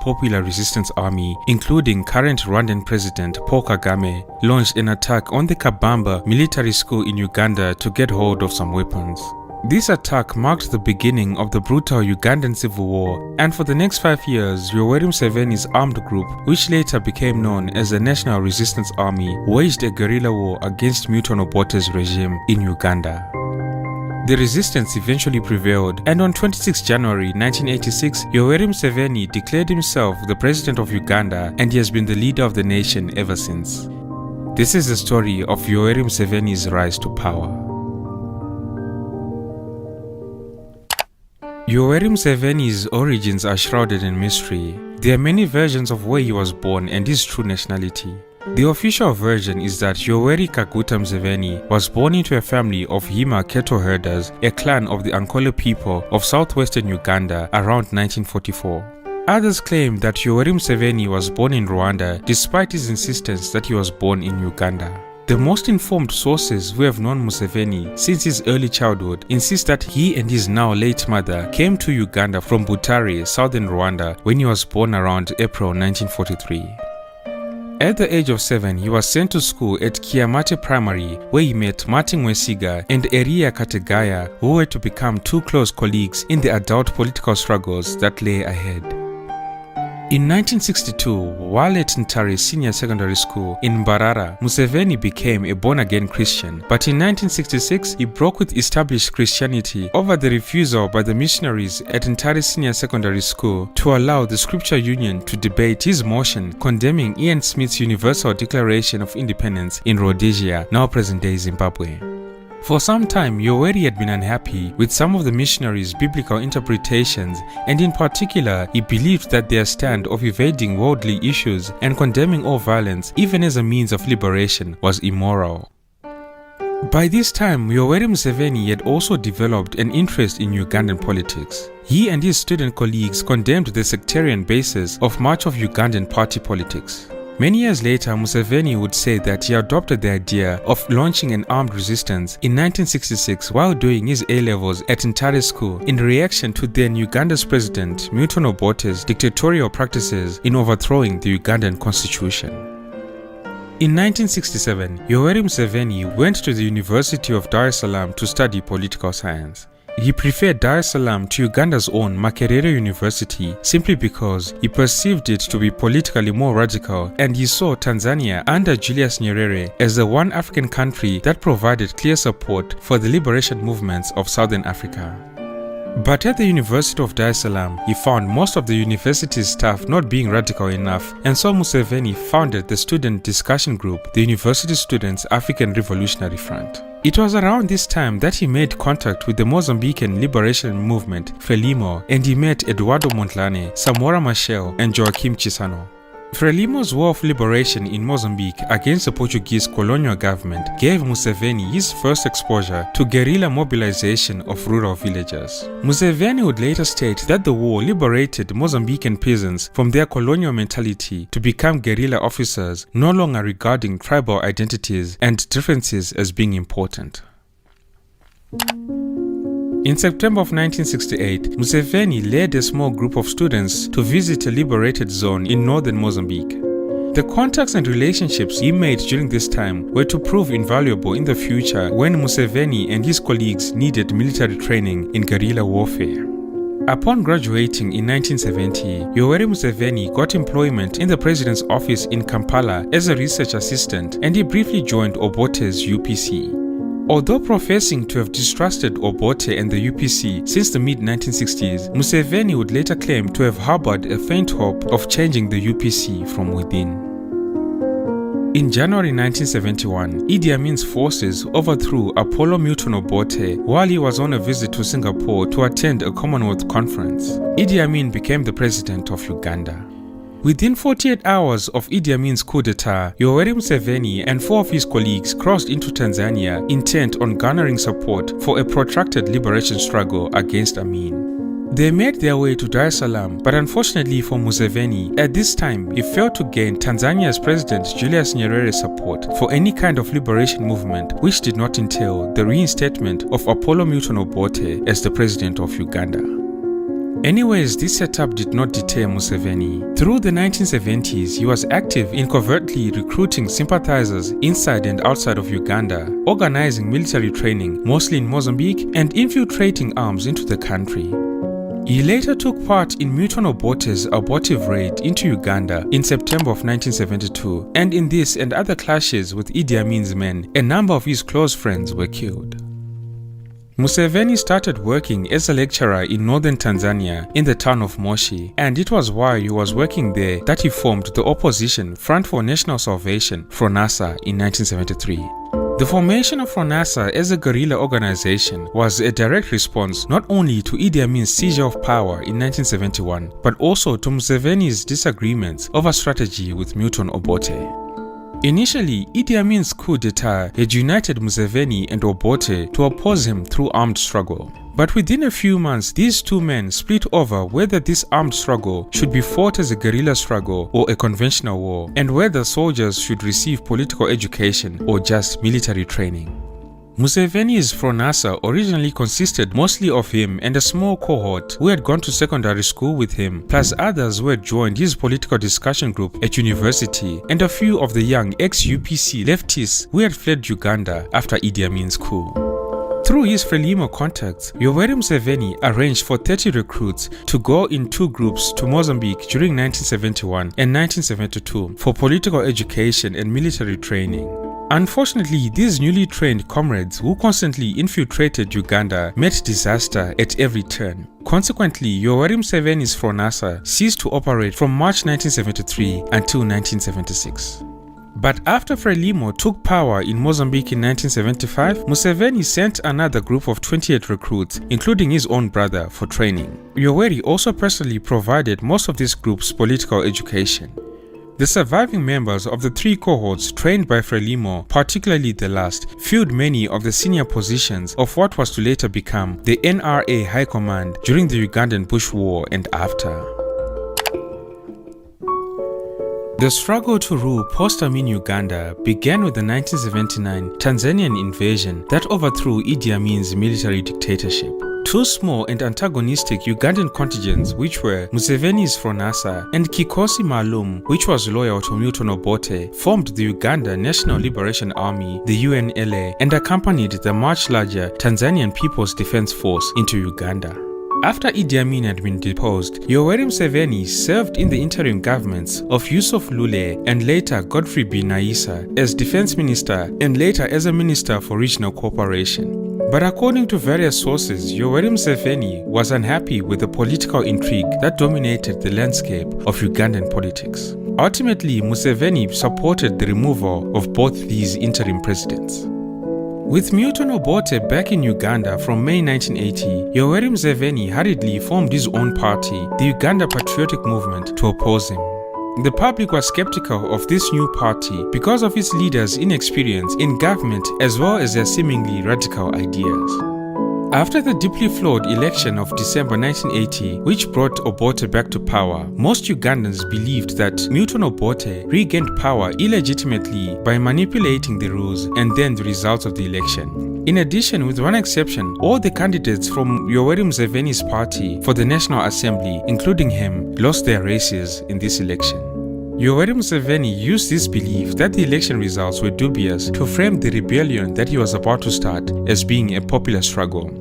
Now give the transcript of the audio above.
Popular Resistance Army, including current Rwandan President Paul Kagame, launched an attack on the Kabamba military school in Uganda to get hold of some weapons. This attack marked the beginning of the brutal Ugandan civil war, and for the next 5 years, Yoweri Museveni's armed group, which later became known as the National Resistance Army, waged a guerrilla war against Milton Obote's regime in Uganda. The resistance eventually prevailed, and on 26 January 1986, Yoweri Museveni declared himself the President of Uganda, and he has been the leader of the nation ever since. This is the story of Yoweri Museveni's rise to power. Yoweri Museveni's origins are shrouded in mystery. There are many versions of where he was born and his true nationality. The official version is that Yoweri Kaguta Museveni was born into a family of Hima cattle herders, a clan of the Ankole people of southwestern Uganda around 1944. Others claim that Yoweri Museveni was born in Rwanda despite his insistence that he was born in Uganda. The most informed sources who have known Museveni since his early childhood insist that he and his now late mother came to Uganda from Butare, southern Rwanda, when he was born around April 1943. At the age of 7, he was sent to school at Kiamate Primary, where he met Martin Wesiga and Eria Kategaya, who were to become two close colleagues in the adult political struggles that lay ahead. In 1962, while at Ntare Senior Secondary School in Mbarara, Museveni became a born-again Christian, but in 1966 he broke with established Christianity over the refusal by the missionaries at Ntare Senior Secondary School to allow the Scripture Union to debate his motion condemning Ian Smith's Universal Declaration of Independence in Rhodesia, now present-day Zimbabwe. For some time, Yoweri had been unhappy with some of the missionaries' biblical interpretations, and in particular, he believed that their stand of evading worldly issues and condemning all violence, even as a means of liberation, was immoral. By this time, Yoweri Museveni had also developed an interest in Ugandan politics. He and his student colleagues condemned the sectarian basis of much of Ugandan party politics. Many years later, Museveni would say that he adopted the idea of launching an armed resistance in 1966 while doing his A-levels at Ntare School in reaction to then Uganda's president Milton Obote's dictatorial practices in overthrowing the Ugandan constitution. In 1967, Yoweri Museveni went to the University of Dar es Salaam to study political science. He preferred Dar es Salaam to Uganda's own Makerere University simply because he perceived it to be politically more radical, and he saw Tanzania under Julius Nyerere as the one African country that provided clear support for the liberation movements of Southern Africa. But at the University of Dar es Salaam, he found most of the university's staff not being radical enough, and so Museveni founded the student discussion group, the University Students African Revolutionary Front. It was around this time that he made contact with the Mozambican liberation movement, Frelimo, and he met Eduardo Mondlane, Samora Machel, and Joaquim Chissano. Frelimo's War of Liberation in Mozambique against the Portuguese colonial government gave Museveni his first exposure to guerrilla mobilization of rural villagers. Museveni would later state that the war liberated Mozambican peasants from their colonial mentality to become guerrilla officers, no longer regarding tribal identities and differences as being important. In September of 1968, Museveni led a small group of students to visit a liberated zone in northern Mozambique. The contacts and relationships he made during this time were to prove invaluable in the future when Museveni and his colleagues needed military training in guerrilla warfare. Upon graduating in 1970, Yoweri Museveni got employment in the president's office in Kampala as a research assistant, and he briefly joined Obote's UPC. Although professing to have distrusted Obote and the UPC since the mid-1960s, Museveni would later claim to have harbored a faint hope of changing the UPC from within. In January 1971, Idi Amin's forces overthrew Apollo Milton Obote while he was on a visit to Singapore to attend a Commonwealth conference. Idi Amin became the president of Uganda. Within 48 hours of Idi Amin's coup d'etat, Yoweri Museveni and 4 of his colleagues crossed into Tanzania intent on garnering support for a protracted liberation struggle against Amin. They made their way to Dar es Salaam, but unfortunately for Museveni, at this time he failed to gain Tanzania's President Julius Nyerere's support for any kind of liberation movement which did not entail the reinstatement of Apollo Milton Obote as the President of Uganda. Anyways, this setup did not deter Museveni. Through the 1970s, he was active in covertly recruiting sympathizers inside and outside of Uganda, organizing military training, mostly in Mozambique, and infiltrating arms into the country. He later took part in Mutono Obote's abortive raid into Uganda in September of 1972, and in this and other clashes with Idi Amin's men, a number of his close friends were killed. Museveni started working as a lecturer in northern Tanzania in the town of Moshi, and it was while he was working there that he formed the opposition Front for National Salvation, FRONASA, in 1973. The formation of FRONASA as a guerrilla organization was a direct response not only to Idi Amin's seizure of power in 1971, but also to Museveni's disagreements over strategy with Mutono Obote. Initially, Idi Amin's coup d'etat had united Museveni and Obote to oppose him through armed struggle. But within a few months, these two men split over whether this armed struggle should be fought as a guerrilla struggle or a conventional war, and whether soldiers should receive political education or just military training. Museveni's FRONASA originally consisted mostly of him and a small cohort who had gone to secondary school with him, plus others who had joined his political discussion group at university, and a few of the young ex-UPC leftists who had fled Uganda after Idi Amin's coup. Through his Frelimo contacts, Yoweri Museveni arranged for 30 recruits to go in two groups to Mozambique during 1971 and 1972 for political education and military training. Unfortunately, these newly trained comrades who constantly infiltrated Uganda met disaster at every turn. Consequently, Yoweri Museveni's FRONASA ceased to operate from March 1973 until 1976. But after Frelimo took power in Mozambique in 1975, Museveni sent another group of 28 recruits, including his own brother, for training. Yoweri also personally provided most of this group's political education. The surviving members of the three cohorts trained by Frelimo, particularly the last, filled many of the senior positions of what was to later become the NRA High Command during the Ugandan Bush War and after. The struggle to rule post-Amin Uganda began with the 1979 Tanzanian invasion that overthrew Idi Amin's military dictatorship. Two small and antagonistic Ugandan contingents, which were Museveni's FRONASA and Kikosi Maalum, which was loyal to Mutono Obote, formed the Uganda National Liberation Army, the UNLA, and accompanied the much larger Tanzanian People's Defense Force into Uganda. After Idi Amin had been deposed, Yoweri Museveni served in the interim governments of Yusuf Lule and later Godfrey Binaisa as defense minister and later as a minister for regional cooperation. But according to various sources, Yoweri Museveni was unhappy with the political intrigue that dominated the landscape of Ugandan politics. Ultimately, Museveni supported the removal of both these interim presidents. With Mutono Obote back in Uganda from May 1980, Yoweri Museveni hurriedly formed his own party, the Uganda Patriotic Movement, to oppose him. The public was skeptical of this new party because of its leaders' inexperience in government as well as their seemingly radical ideas. After the deeply flawed election of December 1980, which brought Obote back to power, most Ugandans believed that Mutono Obote regained power illegitimately by manipulating the rules and then the results of the election. In addition, with one exception, all the candidates from Yoweri Museveni's party for the National Assembly, including him, lost their races in this election. Yoweri Museveni used this belief that the election results were dubious to frame the rebellion that he was about to start as being a popular struggle.